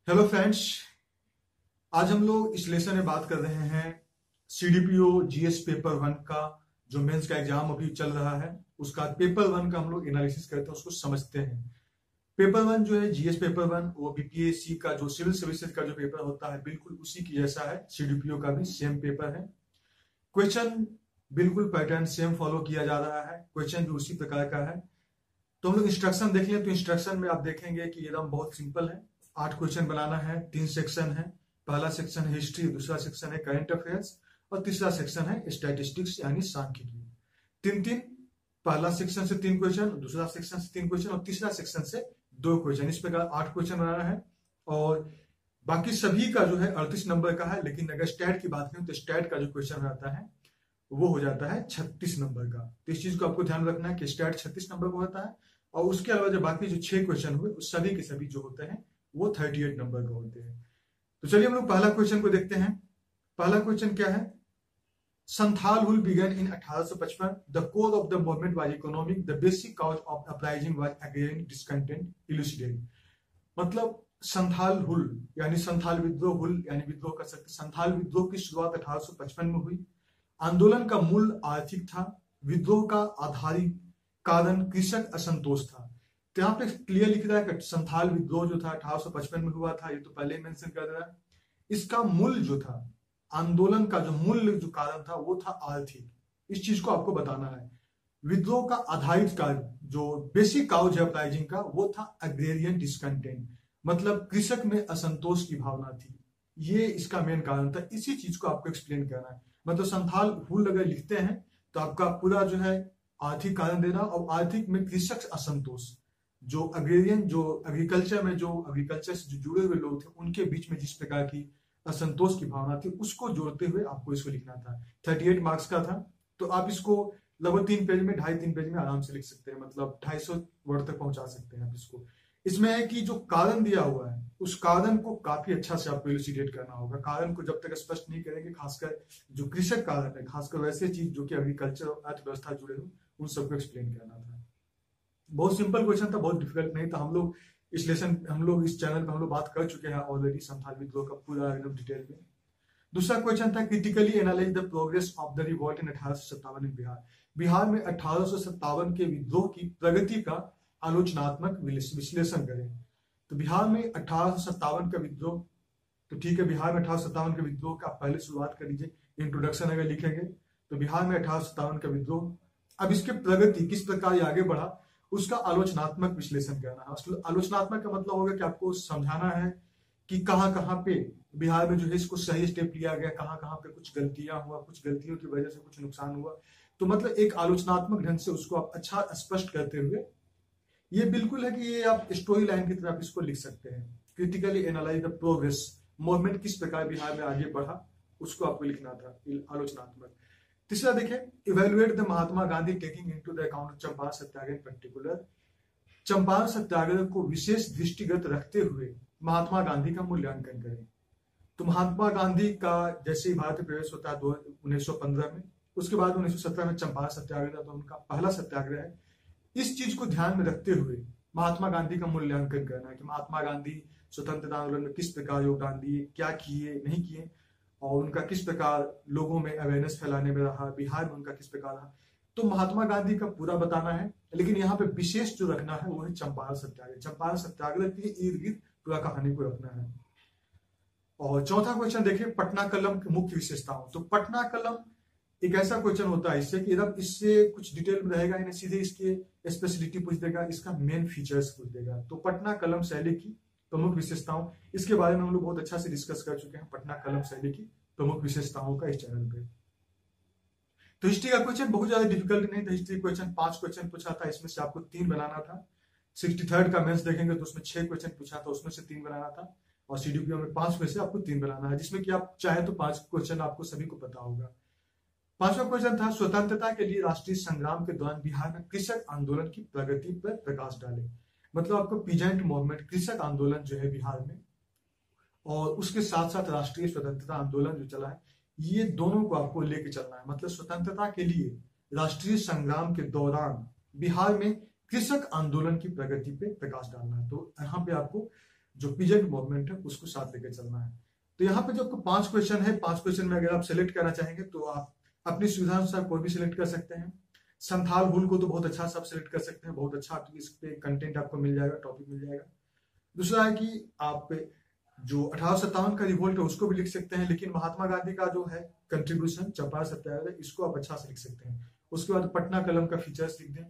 Hello friends. आज हम लोग इस लेसन में बात कर रहे हैं सीडीपीओ जीएस पेपर वन का जो मेंस का एग्जाम अभी चल रहा है उसका पेपर वन का हम लोग एनालिसिस करते हैं, उसको समझते हैं। पेपर वन जो है जीएस पेपर वन वो बीपीएससी का जो सिविल सर्विसेज का जो पेपर होता है बिल्कुल उसी की जैसा है। सीडीपीओ का भी सेम पेपर है। क्वेश्चन बिल्कुल पैटर्न सेम फॉलो किया जा रहा है, क्वेश्चन भी उसी प्रकार का है। तो हम लोग इंस्ट्रक्शन देख लें तो इंस्ट्रक्शन में आप देखेंगे कि एकदम बहुत सिंपल है। 8 क्वेश्चन बनाना है, 3 सेक्शन है। पहला सेक्शन है हिस्ट्री, दूसरा सेक्शन है करंट अफेयर्स और तीसरा सेक्शन है स्टैटिस्टिक्स यानी सांख्यिकी। तीन तीन, पहला सेक्शन से 3 क्वेश्चन, दूसरा सेक्शन से 3 क्वेश्चन और तीसरा सेक्शन से 2 क्वेश्चन। इस प्रकार 8 क्वेश्चन बनाना है और बाकी सभी का जो है 38 नंबर का है। लेकिन अगर स्टैट की बात करें तो स्टैट का जो क्वेश्चन रहता है वो हो जाता है 36 नंबर का। तो इस चीज को आपको ध्यान रखना है कि स्टैट 36 नंबर का होता है और उसके अलावा जो बाकी जो 6 क्वेश्चन हुए उस सभी के सभी जो होते हैं वो 38 नंबर का होते हैं। तो चलिए हम लोग पहला क्वेश्चन को देखते हैं। पहला क्वेश्चन क्या है? Santhal Hul began in 1855। The core of the movement was economic, the basic cause of uprising was agrarian discontent, elucidate. मतलब संथाल हुल यानी संथाल विद्रोह, हुल यानी विद्रोह कर सकते। संथाल विद्रोह की शुरुआत 1855 में हुई। आंदोलन का मूल आर्थिक था। विद्रोह का आधारित कारण कृषक असंतोष था। तो यहाँ पे क्लियर लिख रहा है कि संथाल विद्रोह जो था 1855 में हुआ था, ये तो पहले मेंशन कर रहा है। इसका मूल जो था, आंदोलन का जो मूल जो कारण था वो था आर्थिक। इस चीज को आपको बताना है। विद्रोह का आधारित कारण जो बेसिक काउज है अपराइजिंग का वो था अग्रेरियन डिस्कंटेंट, मतलब कृषक में असंतोष की भावना थी। ये इसका मेन कारण था। इसी चीज को आपको एक्सप्लेन करना है। मतलब संथाल हुल अगर लिखते हैं तो आपका पूरा जो है आर्थिक कारण देना और आर्थिक में कृषक असंतोष, जो अग्रेरियन जो एग्रीकल्चर से जो जुड़े हुए लोग थे उनके बीच में जिस प्रकार की असंतोष की भावना थी उसको जोड़ते हुए आपको इसको लिखना था। 38 मार्क्स का था। तो आप इसको लगभग 3 पेज में 2.5-3 पेज में आराम से लिख सकते हैं, मतलब 250 वर्ड तक पहुंचा सकते हैं आप इसको। इसमें है कि जो कारण दिया हुआ है उस कारण को काफी अच्छा से आपको इलुसिडेट करना होगा। कारण को जब तक स्पष्ट नहीं करेंगे, खासकर जो कृषक कारण है, खासकर वैसे चीज जो कि एग्रीकल्चर और अर्थव्यवस्था जुड़े हुए उन सबको एक्सप्लेन करना था। बहुत सिंपल क्वेश्चन था, बहुत डिफिकल्ट नहीं था। हम लोग इस चैनल पर हम लोग बात कर चुके हैं ऑलरेडी संथाल विद्रोह का पूरा एकदम डिटेल में। दूसरा क्वेश्चन था critically analyse the progress of the revolt इन 1857 इन बिहार। बिहार में 1857 के विद्रोह की प्रगति का आलोचनात्मक विश्लेषण करें। तो बिहार में 1857 का विद्रोह, तो ठीक है, बिहार में 1857 के विद्रोह का आप पहले शुरुआत कर लीजिए। इंट्रोडक्शन अगर लिखेंगे तो बिहार में 1857 का विद्रोह, अब इसके प्रगति किस प्रकार ये आगे बढ़ा उसका आलोचनात्मक विश्लेषण करना है। आलोचनात्मक का मतलब होगा कि आपको समझाना है कि कहाँ कहाँ पे बिहार में जो है इसको सही स्टेप लिया गया, कहाँ कहाँ पे कुछ गलतियां हुआ, कुछ गलतियों की वजह से कुछ नुकसान हुआ। तो मतलब एक आलोचनात्मक ढंग से उसको आप अच्छा स्पष्ट करते हुए, ये बिल्कुल है कि ये आप स्टोरी लाइन की तरह आप इसको लिख सकते हैं। Critically analyse the progress, movement किस प्रकार बिहार में आगे बढ़ा उसको आपको लिखना था आलोचनात्मक। तीसरा देखिए, evaluate the Mahatma Gandhi taking into the account Champaran Satyagraha in particular. Champaran Satyagraha को विशेष दृष्टिगत रखते हुए महात्मा गांधी का मूल्यांकन करें। तो महात्मा गांधी का जैसे ही भारत में प्रवेश होता है 1915 में, उसके बाद 1917 में चंपारण सत्याग्रह, तो उनका पहला सत्याग्रह है। इस चीज को ध्यान में रखते हुए महात्मा गांधी का मूल्यांकन करना है कि महात्मा गांधी स्वतंत्रता आंदोलन में किस प्रकार योगदान दिए, क्या किए नहीं किए, और उनका किस प्रकार लोगों में अवेयरनेस फैलाने में रहा, बिहार में उनका किस प्रकार रहा। तो महात्मा गांधी का पूरा बताना है, लेकिन यहाँ पे विशेष जो रखना है वो है चंपारण सत्याग्रह। चंपारण सत्याग्रह के इर्द गिर्द पूरा कहानी को रखना है। और चौथा क्वेश्चन देखिए, पटना कलम की मुख्य विशेषताओं। तो पटना कलम एक ऐसा क्वेश्चन होता है इससे कि जब इससे कुछ डिटेल में रहेगा, इन्हें सीधे इसके स्पेशलिटी पूछ देगा, इसका मेन फीचर्स पूछ देगा। तो पटना कलम शैली की प्रमुख विशेषताओं, इसके बारे में हम लोग बहुत अच्छा से डिस्कस कर चुके हैं, पटना कलम शैली की प्रमुख विशेषताओं का इस चैनल पे। तो हिस्ट्री का क्वेश्चन बहुत ज्यादा डिफिकल्ट नहीं था। हिस्ट्री क्वेश्चन 5 क्वेश्चन पूछा था, इसमें से आपको 3 बनाना था। 63rd का मेंस देखेंगे तो उसमें 6 क्वेश्चन पूछा था, उसमें से 3 बनाना था। और सीडीपीओ में 5 में से आपको 3 बनाना है, जिसमें कि आप चाहे तो 5 क्वेश्चन आपको सभी को पता होगा। 5वां क्वेश्चन था स्वतंत्रता के लिए राष्ट्रीय संग्राम के दौरान बिहार में कृषक आंदोलन की प्रगति पर प्रकाश डाले। मतलब आपको पीजेंट मूवमेंट, कृषक आंदोलन जो है बिहार में, और उसके साथ साथ राष्ट्रीय स्वतंत्रता आंदोलन जो चला है, ये दोनों को आपको लेके चलना है। मतलब स्वतंत्रता के लिए राष्ट्रीय संग्राम के दौरान बिहार में कृषक आंदोलन की प्रगति पे प्रकाश डालना है। तो यहाँ पे आपको जो पीजेंट मूवमेंट है उसको साथ लेकर चलना है। तो यहाँ पे जो 5 क्वेश्चन है, 5 क्वेश्चन में अगर आप सेलेक्ट करना चाहेंगे तो आप अपनी सुविधा अनुसार कोई भी सिलेक्ट कर सकते हैं। संथाल हुल को तो बहुत अच्छा सब सिलेक्ट कर सकते हैं, बहुत अच्छा इस पे कंटेंट आपको मिल जाएगा, टॉपिक मिल जाएगा। दूसरा है कि आप जो 1857 का रिवोल्ट है उसको भी लिख सकते हैं, लेकिन महात्मा गांधी का जो है कंट्रीब्यूशन चंपारण सत्याग्रह, इसको आप अच्छा से लिख सकते हैं। उसके बाद पटना कलम का फीचर्स लिख दें,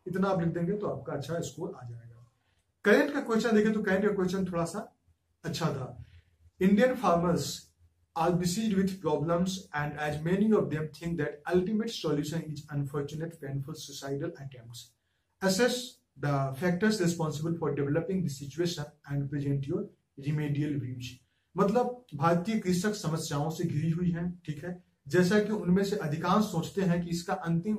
इतना आप लिख देंगे तो आपका अच्छा स्कोर आ जाएगा। करंट का क्वेश्चन देखें तो करंट का क्वेश्चन थोड़ा सा अच्छा था। Indian farmers are besieged with problems, and as many of them think that ultimate solution is unfortunate, painful suicidal attempts. Assess the factors responsible for developing the situation and present your remedial views. मतलब भारतीय कृषक समस्याओं से घिरी हुई हैं, ठीक है, जैसा कि उनमें से अधिकांश सोचते हैं कि इसका अंतिम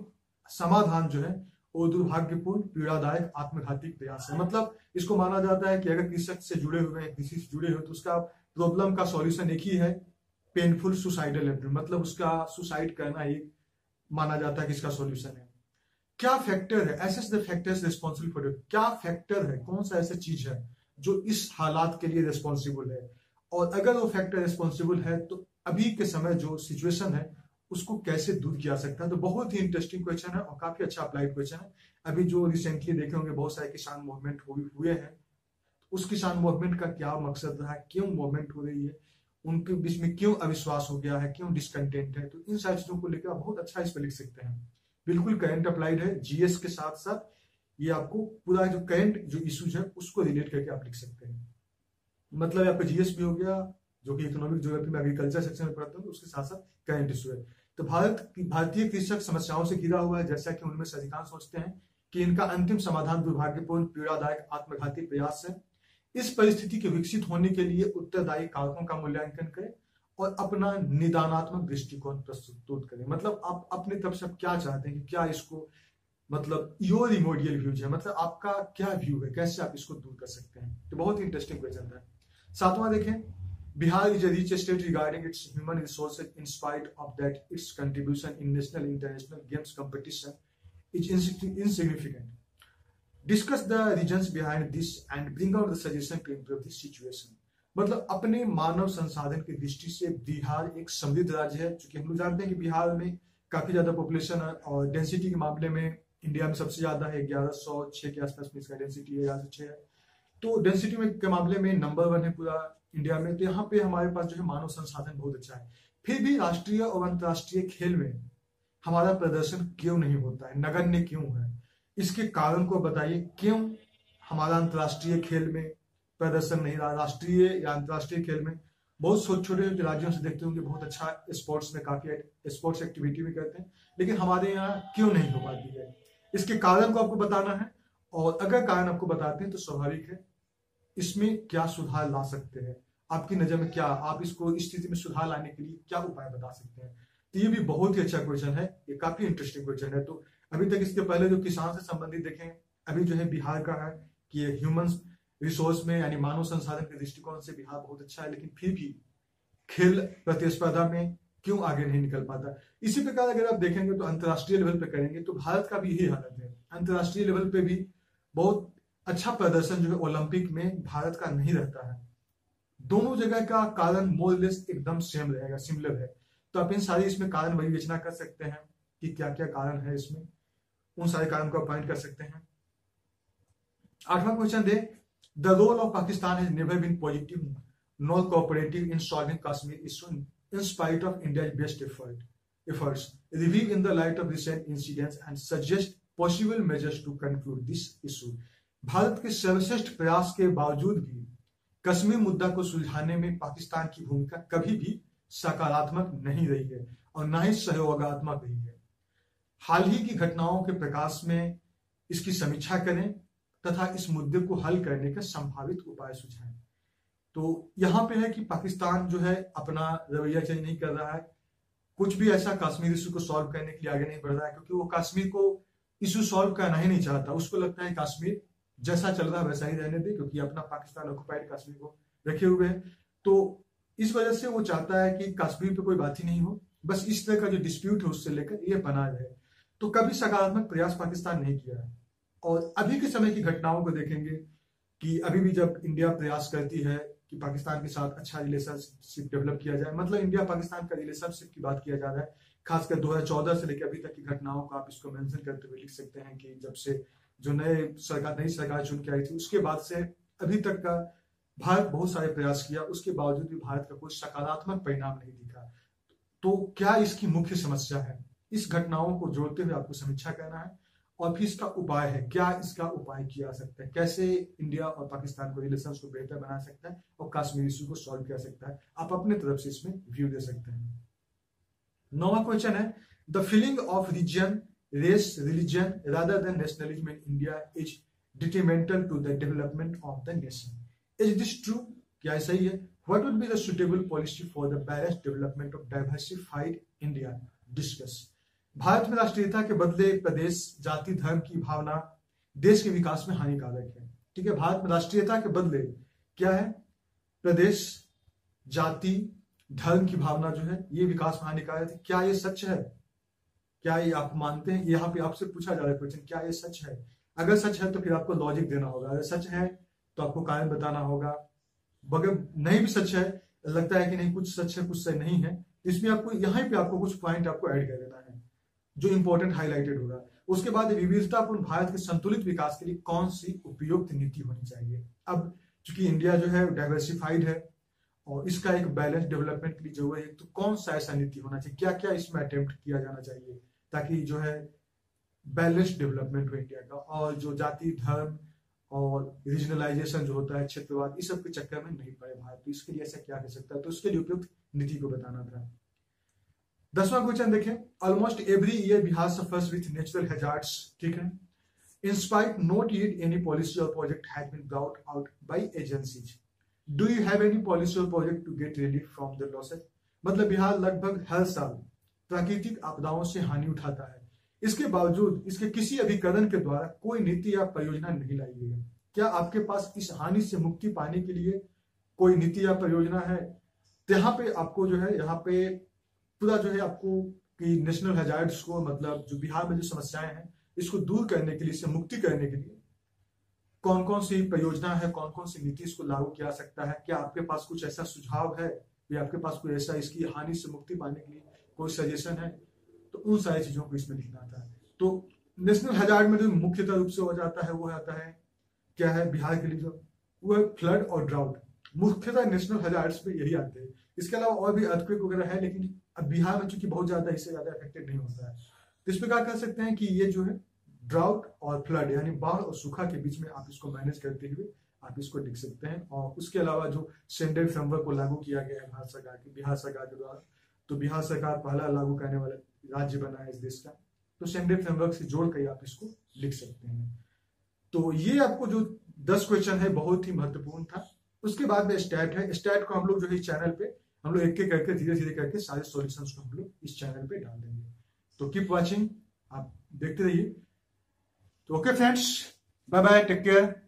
समाधान जो है वो दुर्भाग्यपूर्ण, पीड़ादायक, आत्मघाती प्रयास है। मतलब इसको माना जाता है कि अगर कृषक से जुड़े हुए हैं, कृषि से जुड़े हुए, तो उसका प्रॉब्लम का सॉल्यूशन एक ही है, पेनफुल सुसाइडल अटेम्प्ट, मतलब उसका सुसाइड करना एक माना जाता है कि इसका सॉल्यूशन है। क्या फैक्टर है, assess the factors responsible for it, क्या फैक्टर है, कौन सा ऐसा चीज है जो इस हालात के लिए रिस्पॉन्सिबल है, और अगर वो फैक्टर रिस्पॉन्सिबल है तो अभी के समय जो सिचुएशन है उसको कैसे दूर किया सकता है। तो बहुत ही इंटरेस्टिंग क्वेश्चन है और काफी अच्छा अप्लाइड क्वेश्चन है। अभी जो रिसेंटली देखे होंगे बहुत सारे किसान मूवमेंट हुए हैं, उस किसान मूवमेंट का क्या मकसद रहा, क्यों मूवमेंट हो रही है, उनके बीच में क्यों अविश्वास हो गया है, क्यों डिसकंटेंट है, तो इन सारी चीजों को लेकर आप बहुत अच्छा इस पर लिख सकते हैं। बिल्कुल करंट अप्लाइड है, जीएस के साथ साथ ये आपको पूरा जो करंट जो इश्यूज है उसको रिलेट करके आप लिख सकते हैं। मतलब आपका जीएस भी हो गया, जो कि इकोनॉमिक ज्योग्राफी में एग्रीकल्चर सेक्शन में पढ़ते हैं, उसके साथ साथ करंट इशू है। तो भारतीय कृषक समस्याओं से घिरा हुआ है, जैसा कि उनमें से अधिकांश सोचते हैं कि इनका अंतिम समाधान दुर्भाग्यपूर्ण, पीड़ादायक, आत्मघाती प्रयास है। इस परिस्थिति के विकसित होने के लिए उत्तरदायी कारकों का मूल्यांकन करें और अपना निदानात्मक दृष्टिकोण प्रस्तुत करें। मतलब आप अपनी तरफ से क्या चाहते हैं कि क्या इसको, मतलब योर रिमोडियल व्यूज है, मतलब आपका क्या व्यू है, कैसे आप इसको दूर कर सकते हैं। तो बहुत ही इंटरेस्टिंग क्वेश्चन था। 7वां देखें, Bihar is a rich state regarding its human resources in spite of that its contribution in national international games competition is insignificant. Discuss the reasons behind this and bring out the suggestion to improve this situation. मतलब अपने मानव संसाधन की दृष्टि से बिहार एक समृद्ध राज्य है, क्योंकि हम लोग जानते हैं कि बिहार में काफी ज्यादा पॉपुलेशन है और डेंसिटी के मामले में इंडिया में सबसे ज्यादा है, 1106 के आसपास में इसका डेंसिटी 1106 है। तो डेंसिटी में के मामले में नंबर 1 है पूरा इंडिया में। तो यहाँ पे हमारे पास जो है मानव संसाधन बहुत अच्छा है, फिर भी राष्ट्रीय और अंतर्राष्ट्रीय खेल में हमारा प्रदर्शन क्यों नहीं होता है, नगण्य क्यों है, इसके कारण को बताइए। क्यों हमारा अंतर्राष्ट्रीय खेल में प्रदर्शन नहीं रहा, राष्ट्रीय या अंतर्राष्ट्रीय खेल में बहुत छोटे छोटे राज्यों से देखते होंगे बहुत अच्छा स्पोर्ट्स में काफी स्पोर्ट्स एक्टिविटी भी करते हैं, लेकिन हमारे यहाँ क्यों नहीं हो पाती है, इसके कारण को आपको बताना है। और अगर कारण आपको बताते हैं तो स्वाभाविक है इसमें क्या सुधार ला सकते हैं, आपकी नजर में क्या, आप इसको इस स्थिति में सुधार लाने के लिए क्या उपाय बता सकते हैं। तो ये भी बहुत ही अच्छा क्वेश्चन है, ये काफी इंटरेस्टिंग क्वेश्चन है। तो अभी तक इसके पहले जो किसान से संबंधित देखें, अभी जो है बिहार का है कि ह्यूमन रिसोर्स में यानी मानव संसाधन के दृष्टिकोण से बिहार बहुत अच्छा है, लेकिन फिर भी खेल प्रतिस्पर्धा में क्यों आगे नहीं निकल पाता। इसी प्रकार अगर आप देखेंगे तो अंतर्राष्ट्रीय लेवल पे करेंगे तो भारत का भी यही हालत है, अंतर्राष्ट्रीय लेवल पे भी बहुत अच्छा प्रदर्शन जो है ओलंपिक में भारत का नहीं रहता है। दोनों जगह का कारण मोरलेस एकदम सेम रहेगा, सिमिलर है। तो आप इन सारी इसमें कारण विवेचना कर सकते हैं कि क्या क्या कारण है इसमें, उन सारे कारण को पॉइंट कर सकते हैं। 8वां क्वेश्चन दे, the role of Pakistan has never been positive nor cooperative in solving Kashmir issue in spite of India's best efforts. Review in the light of recent incidents and suggest possible measures to conclude this issue. Bharat के सर्वश्रेष्ठ प्रयास के बावजूद भी कश्मीर मुद्दा को सुलझाने में पाकिस्तान की भूमिका कभी भी सकारात्मक नहीं रही है और न ही सहयोगात्मक रही है। हाल ही की घटनाओं के प्रकाश में इसकी समीक्षा करें तथा इस मुद्दे को हल करने के संभावित उपाय सुझाएं। तो यहां पे है कि पाकिस्तान जो है अपना रवैया चेंज नहीं कर रहा है, कुछ भी ऐसा कश्मीर इशू को सॉल्व करने के लिए आगे नहीं बढ़ रहा है, क्योंकि वो कश्मीर को इशू सॉल्व करना ही नहीं चाहता। उसको लगता है कश्मीर जैसा चल रहा है वैसा ही रहने दे, क्योंकि अपना पाकिस्तान ऑक्युपाइड कश्मीर को रखे हुए है। तो इस वजह से वो चाहता है कि कश्मीर पे कोई बात ही नहीं हो, बस इस तरह का जो डिस्प्यूट है उससे लेकर ये बना रहे। तो कभी सकारात्मक प्रयास पाकिस्तान नहीं किया है। और अभी के समय की घटनाओं को देखेंगे कि अभी भी जब इंडिया प्रयास करती है कि पाकिस्तान के साथ अच्छा रिलेशनशिप डेवलप किया जाए, मतलब इंडिया पाकिस्तान का रिलेशनशिप की बात किया जा रहा है, खासकर 2014 से लेकर अभी तक की घटनाओं को आप इसको मेंशन करते हुए लिख सकते हैं कि जब से जो नई सरकार चुन के आई थी उसके बाद से अभी तक का भारत बहुत सारे प्रयास किया, उसके बावजूद भी भारत का कोई सकारात्मक परिणाम नहीं दिखा। तो क्या इसकी मुख्य समस्या है? इस घटनाओं को जोड़ते हुए आपको समीक्षा करना है और फिर इसका उपाय है, क्या इसका उपाय किया जा सकता है, कैसे इंडिया और पाकिस्तान को रिलेशंस को बेहतर बना सकता है और कश्मीर इशू को सॉल्व किया सकता है। आप अपने तरफ से इसमें व्यू दे सकते हैं। 9वां क्वेश्चन है, the feeling of region, race, religion rather than nationalism in India is detrimental to the development of the nation. Is this true? क्या सही है? What would be the suitable policy for the balanced development of diversified India? Discuss. Bharat में राष्ट्रीयता के बदले प्रदेश, जाति, धर्म की भावना देश के विकास में हानिकारक है। ठीक है, भारत में राष्ट्रीयता के बदले क्या है? प्रदेश, जाति, धर्म की भावना जो है ये विकास में हानिकारक है। क्या ये सच है? क्या ये आप मानते हैं? यहाँ पे आपसे पूछा जा रहा है क्वेश्चन, क्या ये सच है? अगर सच है तो फिर आपको लॉजिक देना होगा, अगर सच है तो आपको कारण बताना होगा। अगर नहीं भी सच है, लगता है कि नहीं कुछ सच है कुछ सच नहीं है, इसमें आपको यहाँ पे आपको कुछ पॉइंट आपको ऐड कर देना है जो इंपॉर्टेंट हाईलाइटेड होगा। उसके बाद विविधतापूर्ण भारत के संतुलित विकास के लिए कौन सी उपयुक्त नीति होनी चाहिए। अब चूंकि इंडिया जो है डाइवर्सिफाइड है और इसका एक बैलेंस डेवलपमेंट के लिए जो है तो कौन सा ऐसा नीति होना चाहिए, क्या क्या इसमें अटेम्प्ट किया जाना चाहिए ताकि जो है बैलेंस डेवलपमेंट हो इंडिया का, और जो जाति, धर्म और रीजनलाइजेशन जो होता है, क्षेत्रवाद, इस सब के चक्कर में नहीं पड़े भारत। तो इसके लिए ऐसा क्या कर सकता है, तो उसके लिए उपयुक्त नीति को बताना था। 10वां क्वेश्चन देखें, almost every year Bihar suffers with natural hazards. ठीक है, in spite not yet any policy और project has been brought out by agencies. Do you have any policy और project to get relief from the losses? मतलब बिहार लगभग हर साल प्राकृतिक आपदाओं से हानि उठाता है, इसके बावजूद इसके किसी अभिकरण के द्वारा कोई नीति या परियोजना नहीं लाई गई है। क्या आपके पास इस हानि से मुक्ति पाने के लिए कोई नीति या परियोजना है? तो यहाँ पे आपको जो है यहाँ पे पूरा जो है आपको कि नेशनल हैजार्ड्स को, मतलब जो बिहार में जो समस्याएं हैं इसको दूर करने के लिए, इससे मुक्ति करने के लिए कौन कौन सी परियोजना है, कौन कौन सी नीति इसको लागू किया सकता है, क्या आपके पास कुछ ऐसा सुझाव है या आपके पास कोई ऐसा इसकी हानि से मुक्ति पाने के लिए कोई सजेशन है, तो उन सारी चीजों को इसमें लिखना था। तो नेशनल हैजार्ड में जो मुख्यतः रूप से हो जाता है वो आता है क्या है बिहार के लिए, जो वो है फ्लड और ड्राउट। मुख्यतः नेशनल हैजार्ड्स में यही आते हैं, इसके अलावा और भी अर्थक्वेक वगैरह है, लेकिन अब बिहार में चूंकि बहुत ज्यादा इससे ज्यादा इफेक्टेड नहीं होता है, तो इस पर क्या कर सकते हैं कि ये जो है ड्राउट और फ्लड यानी बाढ़ और सूखा के बीच में आप इसको मैनेज करते हुए आप इसको लिख सकते हैं। और उसके अलावा जो स्टैंडर्ड फ्रेमवर्क को लागू किया गया है बिहार सरकार के द्वारा, तो बिहार सरकार पहला लागू करने वाला राज्य बना है इस देश का, तो स्टैंडर्ड फ्रेमवर्क से जोड़ कर आप इसको लिख सकते हैं। तो ये आपको जो 10 क्वेश्चन है बहुत ही महत्वपूर्ण था। उसके बाद में स्टैट है, स्टैट को हम लोग जो है इस चैनल पे हम लोग एक एक करके धीरे धीरे करके सारे सॉल्यूशंस को हम लोग इस चैनल पे डाल देंगे। तो कीप वाचिंग, आप देखते रहिए। तो okay friends, bye bye, take care.